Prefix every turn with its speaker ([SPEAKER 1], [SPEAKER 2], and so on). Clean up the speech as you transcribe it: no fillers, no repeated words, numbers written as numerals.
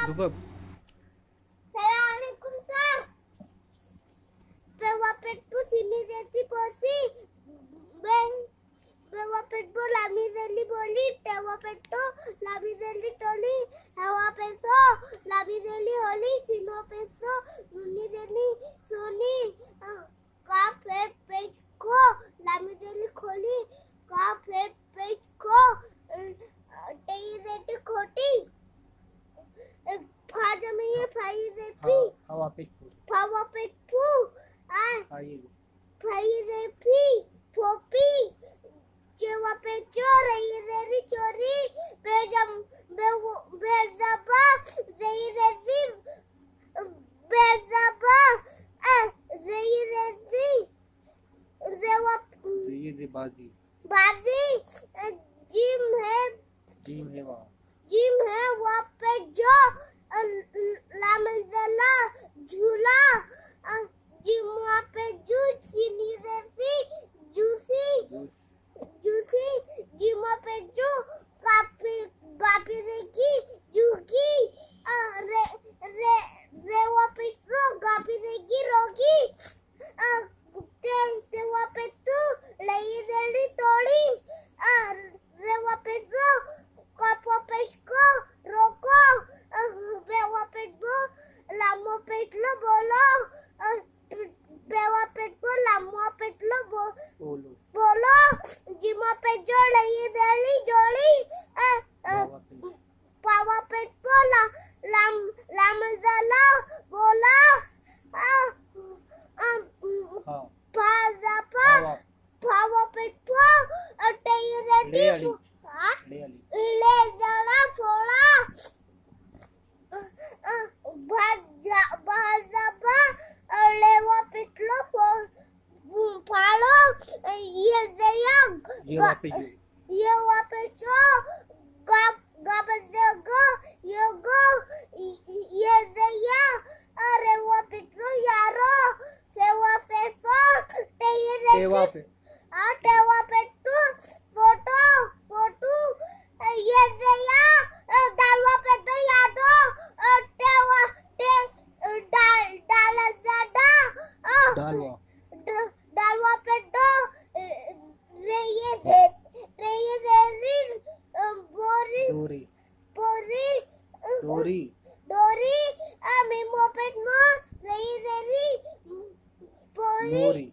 [SPEAKER 1] Dubab.
[SPEAKER 2] Assalamualaikum sir. Bawa petpu sini deti posi. Ben bawa petpu lami deli boli. Tewa petto lami deli toli. Hawa peso lami deli holi. Sino peso nuni deli soni. Kafe pechko lami deli kholi. Kafe pechko tei deti khoti. फाजा में ये phi दे P
[SPEAKER 1] हवा पेटपू
[SPEAKER 2] phi दे P फोपी चेवा पे चोर ये दे चोरी बेजम बेजबा दे दी बेजबा दे देवा
[SPEAKER 1] दे बाजी
[SPEAKER 2] जिम है
[SPEAKER 1] वहाँ
[SPEAKER 2] जिम है वहाँ पे जो लामजला झूला जिम वहाँ पे जूसी जिम वहाँ पे जो काफी देखी जूकी रे वहाँ पे रो काफी देखी रोगी ते वहाँ पे तू लई दली तोड़ी रे वहाँ पे रो कापो पेशको रोको बेवा पेटबो लामो पेटलो बोलो बेवा पेटबो लामो पेटलो बोलो जिमा पे जोड़ी ये दली जोड़ी पावा पेटबो लाम जला बोला पावा पेटबो अटे रेडी ले जला फोड़ा भाजपा लेवा पिटलो फाड़ो ये पे जो गो ये दया अरे वो पिटलो यारो सेवा पे तेवा पे तू फोटो ये दया डालवा पे तो यादो डालवा पे तो डोरी मेमो पेट मो बोरी